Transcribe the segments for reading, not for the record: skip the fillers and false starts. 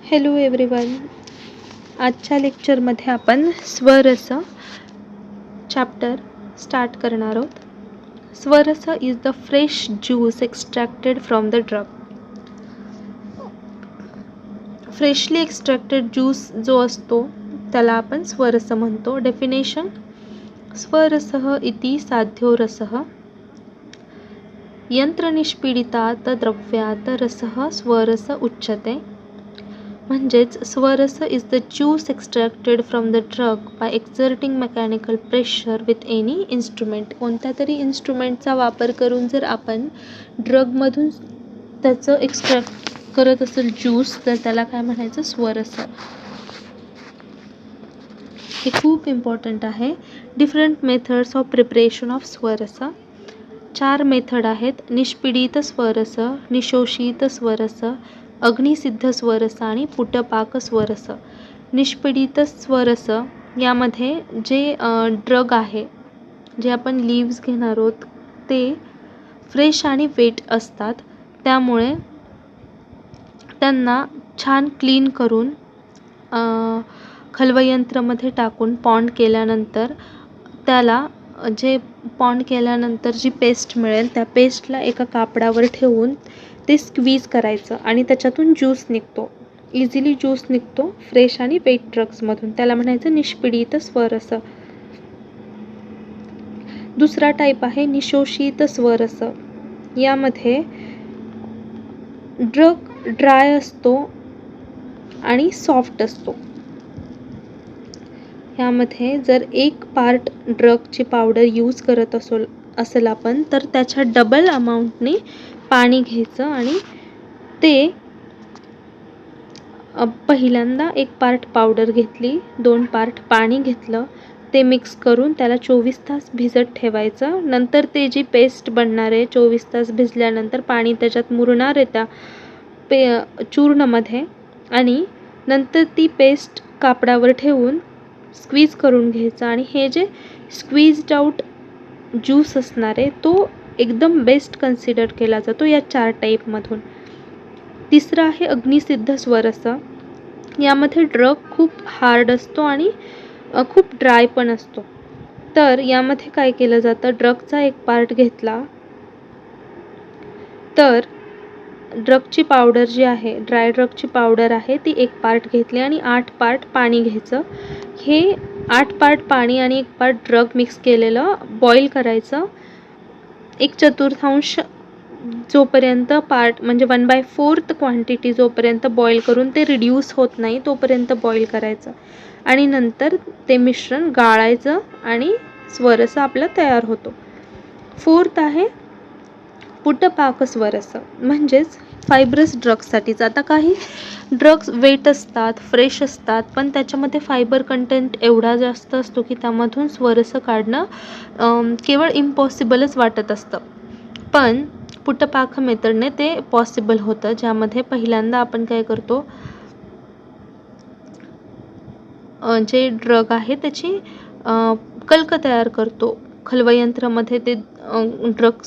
Hello everyone. आजच्या लेक्चरमध्ये आपण स्वरस चॅप्टर स्टार्ट करणार आहोत. Swaras is the fresh juice extracted from the drug. Freshly extracted juice जो असतो त्याला आपण स्वरस म्हणतो. डेफिनेशन: स्वरसः इति साध्यो रसः, यंत्रनिष्पीडितात् द्रव्यात् रसः स्वरस उच्यते. म्हणजेच swaras is the juice extracted from the drug by exerting mechanical pressure with any instrument. कोणत्या तरी इन्स्ट्रुमेंटचा वापर करून जर आपण ड्रगमधून त्याचं एक्स्ट्रॅक्ट करत असेल ज्यूस, तर त्याला काय म्हणायचं? स्वरस. हे खूप इम्पॉर्टंट आहे. Different methods of preparation of swaras. 4 method आहेत: निष्पीडित स्वरस, निशोषित स्वरस, अग्निसिद्ध स्वरस आणि पुटपाक स्वरस. निष्पीडित स्वरस यामध्ये जे ड्रग आहे, जे आपण लीव्स घेणार आहोत ते फ्रेश आणि वेट असतात, त्यामुळे त्यांना छान क्लीन करून खलवयंत्रामध्ये टाकून पॉन्ड केल्यानंतर त्याला जे पॉन्ड केल्यानंतर जी पेस्ट मिळेल त्या पेस्टला एका कापडावर ठेवून ते स्क्वीज करायचं आणि त्याच्यातून ज्यूस निघतो. इझिली ज्यूस निघतो फ्रेश आणि वेट ड्रग्समधून. त्याला म्हणायचं निष्पीडित स्वरस. दुसरा टाईप आहे निशोषित स्वरस. यामध्ये ड्रग ड्राय असतो आणि सॉफ्ट असतो. यामध्ये जर एक पार्ट ड्रगची पावडर यूज करत असेल आपण, तर त्याच्या डबल अमाऊंटने पाणी घ्यायचं आणि ते पहिल्यांदा 1 पार्ट पावडर घेतली, 2 पार्ट पाणी घेतलं, ते मिक्स करून त्याला 24 तास भिजत ठेवायचं. नंतर ते जी पेस्ट बनणार आहे 24 तास भिजल्यानंतर पाणी त्याच्यात मुरणार आहे त्या चूर्णमध्ये, आणि नंतर ती पेस्ट कापडावर ठेवून स्क्वीज करून घ्यायचं. आणि हे जे स्क्वीज्ड आउट ज्यूस असणार आहे तो एकदम बेस्ट कन्सिडर केला जातो या 4 टाईपमधून. तिसरा आहे अग्निसिद्ध स्वरस. यामध्ये ड्रग खूप हार्ड असतो आणि खूप ड्राय पण असतो. तर यामध्ये काय केलं जातं, ड्रगचा 1 पार्ट घेतला तर ड्रगची पावडर जी आहे, ड्राय ड्रगची पावडर आहे ती 1 पार्ट घेतली आणि 8 पार्ट पाणी घ्यायचं. हे 8 पार्ट पाणी आणि 1 पार्ट ड्रग मिक्स केलेलं बॉईल करायचं. 1/4 जोपर्यंत पार्ट म्हणजे 1/4 क्वांटिटी जोपर्यंत बॉईल करून ते रिड्यूस होत नाही तोपर्यंत बॉईल करायचं. आणि नंतर ते मिश्रण गाळायचं आणि स्वरस आपला तयार होतो. 4th आहे पुटपाक स्वरस. म्हणजेच फायब्रस ड्रग्ससाठीच. आता काही ड्रग्स वेट असतात, फ्रेश असतात, पण त्याच्यामध्ये फायबर कंटेंट एवढा जास्त असतो की त्यामधून स्वरस काढणं केवळ इम्पॉसिबलच वाटत असतं. पण पुटपाक मेथडने ते पॉसिबल होतं, ज्यामध्ये पहिल्यांदा आपण काय करतो, जे ड्रग आहे त्याची कल्क तयार करतो. खलवयंत्रामध्ये ते ड्रग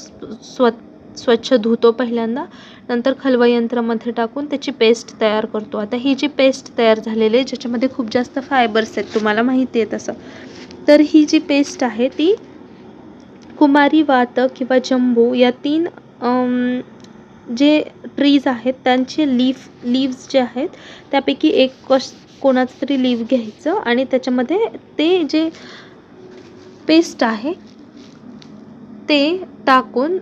स्वच्छ धुतो पहिल्यांदा, नंतर खलवयंत्रामध्ये टाकून त्याची पेस्ट तयार करतो. आता ही जी पेस्ट तयार झालेली आहे ज्याच्यामध्ये खूप जास्त फायबर्स आहेत, तुम्हाला माहिती आहे तसं, तर ही जी पेस्ट आहे ती कुमारी, वात किंवा जंबू या 3 जे ट्रीज आहेत त्यांचे लीव्स जे आहेत त्यापैकी एक कोणाचं तरी लीव घ्यायचं आणि त्याच्यामध्ये ते जे पेस्ट आहे ते टाकून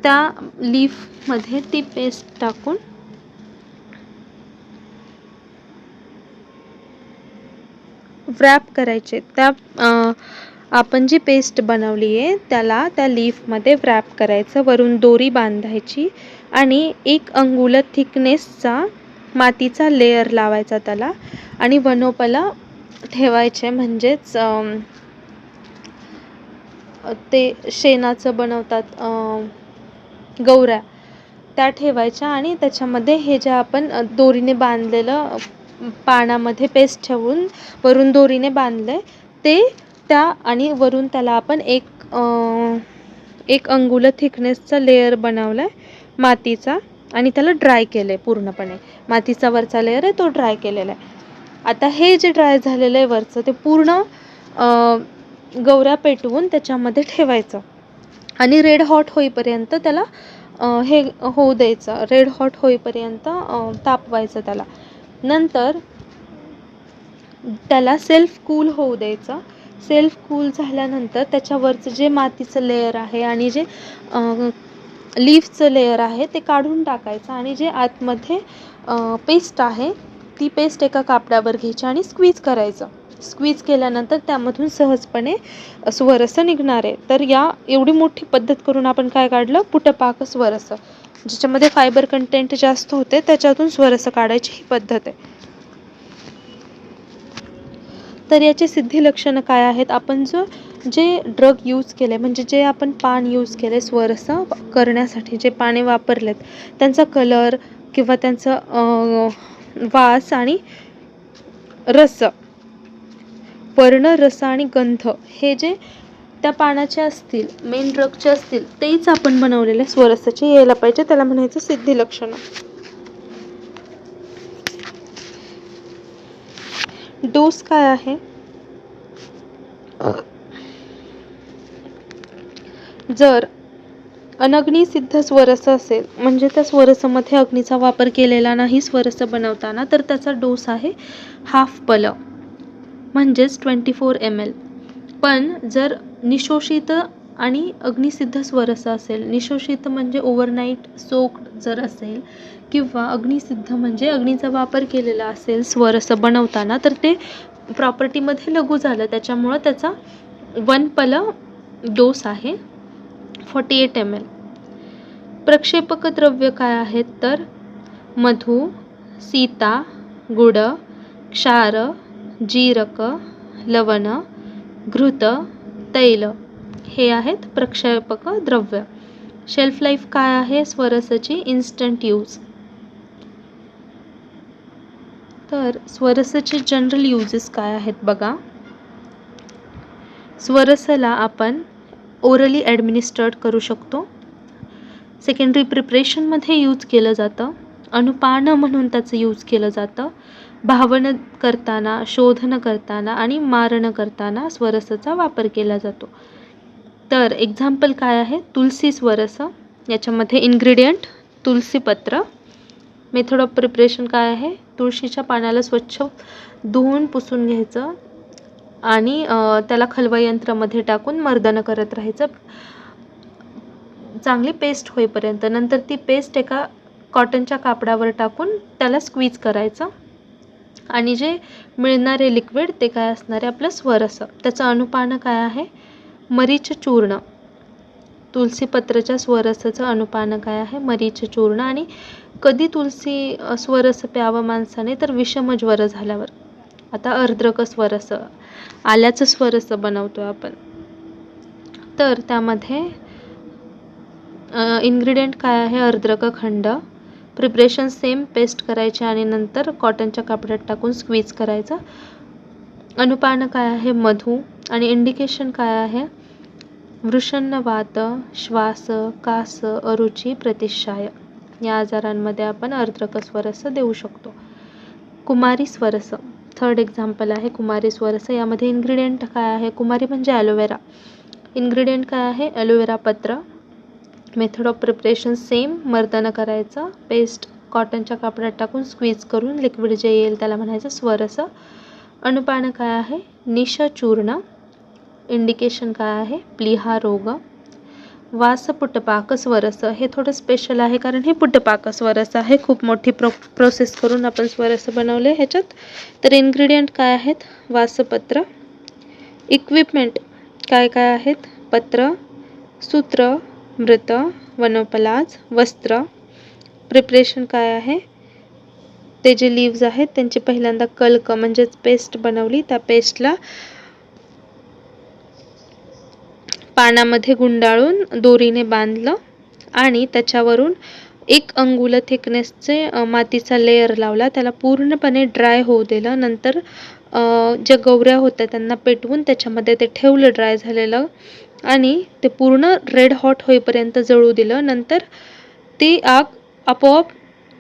त्या लीफमध्ये ती पेस्ट टाकून व्रॅप करायचे. त्या आपण जी पेस्ट बनवली आहे त्याला त्या लीफमध्ये व्रॅप करायचं, वरून दोरी बांधायची आणि 1 अंगुल थिकनेसचा मातीचा लेयर लावायचा त्याला आणि वनोपला ठेवायचे. म्हणजेच ते शेणाचं बनवतात गौऱ्या, त्या ठेवायच्या आणि त्याच्यामध्ये हे जे आपण दोरीने बांधलेलं पानामध्ये पेस्ट ठेवून वरून दोरीने बांधले ते त्या, आणि वरून त्याला आपण 1 अंगुल थिकनेसचा लेयर बनवलाय मातीचा आणि त्याला ड्राय केलं आहे पूर्णपणे. मातीचा वरचा लेअर आहे तो ड्राय केलेला आहे. आता हे जे ड्राय झालेलं आहे वरचं ते पूर्ण गवऱ्या पेटवून त्याच्यामध्ये ठेवायचं आणि रेड हॉट होईपर्यंत त्याला हे होऊ द्यायचं. रेड हॉट होईपर्यंत तापवायचं त्याला. नंतर त्याला सेल्फ कूल होऊ द्यायचं. सेल्फ कूल झाल्यानंतर त्याच्यावरचं जे मातीचं लेअर आहे आणि जे लीफचं लेअर आहे ते काढून टाकायचं आणि जे आतमध्ये पेस्ट आहे ती पेस्ट एका कापडावर घ्यायची आणि स्क्वीज करायचं. स्क्वीज केल्यानंतर त्यामधून सहजपणे स्वरस निघणार आहे. तर या एवढी मोठी पद्धत करून आपण काय काढलं, पुटपाक स्वरस, ज्याच्यामध्ये फायबर कंटेंट जास्त होते त्याच्यातून स्वरस काढायची ही पद्धत आहे. तर याचे सिद्धी लक्षणं काय आहेत? आपण जे ड्रग यूज केले म्हणजे जे आपण पान यूज केले स्वरस करण्यासाठी जे पाने वापरलेत त्यांचा कलर किंवा त्यांचं वास आणि रस, वर्ण, रस आणि गंध हे जे त्या पानाचे असतील, मेन ड्रगचे असतील तेच आपण बनवलेले स्वरसाचे यायला पाहिजे. त्याला म्हणायचं सिद्धी लक्षण. डोस काय आहे? जर अनग्नी सिद्ध स्वरस असेल म्हणजे त्या स्वरसामध्ये अग्नीचा वापर केलेला नाही स्वरस बनवताना, तर त्याचा डोस आहे हाफ पल म्हणजेच 24 ml. पण जर निशोषित आणि अग्निसिद्ध स्वरस असेल, निशोषित म्हणजे ओव्हरनाईट सोक्ड जर असेल किंवा अग्निसिद्ध म्हणजे अग्नीचा वापर केलेला असेल स्वरस बनवताना, तर ते प्रॉपर्टीमध्ये लघु झालं. त्याच्यामुळं त्याचा 1 पल डोस आहे 48 ml. प्रक्षेपक द्रव्य काय आहेत? तर मधु, सीता, गुड, क्षार, जीरक, लवण, घृत, तैल हे आहेत प्रक्षेपक द्रव्य. शेल्फ लाईफ काय आहे स्वरसाची? Instant use. तर स्वरसाचे जनरल यूजेस काय आहेत बघा. स्वरसाला आपण ओरली ॲडमिनिस्टर्ड करू शकतो. सेकंडरी प्रिपरेशनमध्ये यूज केलं जातं. अनुपान म्हणून त्याचं यूज केलं जातं. भावन करताना, शोधन करताना आणि मारण करताना स्वरसाचा वापर केला जातो. तर एक्झाम्पल काय आहे? तुलसी स्वरस. याच्यामध्ये इन्ग्रेडियंट तुलसीपत्र. मेथड ऑफ प्रिपरेशन काय आहे? तुळशीच्या पानाला स्वच्छ धुवून पुसून घ्यायचं आणि त्याला खलबयंत्रामध्ये टाकून मर्दन करत राहायचं चांगली पेस्ट होईपर्यंत. नंतर ती पेस्ट एका कॉटनच्या कापडावर टाकून त्याला स्क्वीज करायचं आणि जे मिळणारे लिक्विड ते काय असणार आहे? आपलं स्वरस. त्याचं अनुपान काय आहे? मरीच चूर्ण. तुलसीपत्राच्या स्वरसाचं अनुपान काय आहे? मरीच चूर्ण. आणि कधी तुलसी स्वरस प्यावं माणसाने? तर विषम ज्वर झाल्यावर. आता अर्द्रक स्वरस, आल्याचं स्वरस बनवतो आपण, तर त्यामध्ये इन्ग्रेडियंट काय आहे? अर्द्रक खंड. प्रिपरेशन सेम, पेस्ट करायचे आणि नंतर कॉटनच्या कापडात टाकून स्क्वीज करायचं. अनुपान काय आहे? मधु. आणि इंडिकेशन काय आहे? वृषणवात, श्वास, कास, अरुची, प्रतिशाय या आजारांमध्ये आपण अर्द्रक स्वरस देऊ शकतो. कुमारी स्वरस, थर्ड एक्झाम्पल आहे कुमारी स्वरस. यामध्ये इन्ग्रेडियंट काय आहे? कुमारी म्हणजे ॲलोवेरा. इन्ग्रेडियंट काय आहे? ॲलोवेरा पत्र. मेथड ऑफ प्रिपरेशन सेम, मर्दन करायचं, पेस्ट कॉटनच्या कापडात टाकून स्क्वीज करून लिक्विड जे येईल त्याला म्हणायचं स्वरस. अनुपान काय आहे? निशचूर्ण. इंडिकेशन काय आहे? प्लीहा रोग. वास पुटपाक स्वरस, हे थोडं स्पेशल आहे कारण हे पुटपाक स्वरस आहे. खूप मोठी प्रोसेस करून आपण स्वरस बनवले ह्याच्यात. तर इन्ग्रेडियंट काय आहेत? वासपत्र. इक्विपमेंट काय काय आहेत? पत्र, सूत्र, मृत, वनोपलाज, वस्त्र. प्रिपरेशन काय आहे? ते जे लीव्ज आहेत त्यांची पहिल्यांदा कल्क म्हणजेच पेस्ट बनवली. त्या पेस्टला पानामध्ये गुंडाळून दोरीने बांधलं आणि त्याच्यावरून 1 अंगुल थिकनेसचे मातीचा लेयर लावला. त्याला पूर्णपणे ड्राय होऊ दिलं. नंतर ज्या गवऱ्या होत्या त्यांना पेटवून त्याच्यामध्ये ते ठेवलं ड्राय झालेलं आणि ते पूर्ण रेड हॉट होईपर्यंत जळू दिलं. नंतर ती आग आपोआप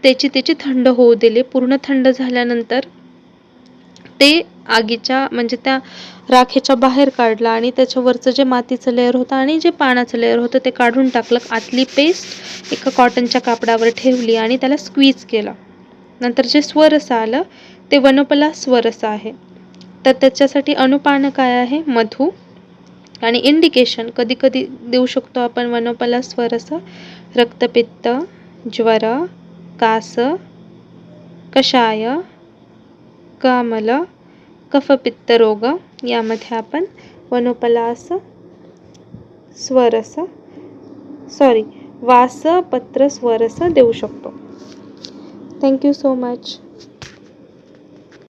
त्याची थंड होऊ दिले. पूर्ण थंड झाल्यानंतर ते आगीच्या म्हणजे त्या राखेच्या बाहेर काढलं आणि त्याच्यावरचं जे मातीचं लेअर होतं आणि जे पाण्याचं लेअर होतं ते काढून टाकलं. आतली पेस्ट एका कॉटनच्या कापडावर ठेवली आणि त्याला स्क्वीज केलं. नंतर जे स्वरस आलं ते वनोपला स्वरस आहे. तर त्याच्यासाठी अनुपान काय आहे? मधु. आणि इंडिकेशन कधी कधी देऊ शकतो आपण वनोपला स्वरस रक्तपित्त, ज्वर, कास, कषाय, कामल, कफपित्त रोग यामध्ये आपण वनोपलास स्वरस वासपत्र स्वरस देऊ शकतो. Thank you so much.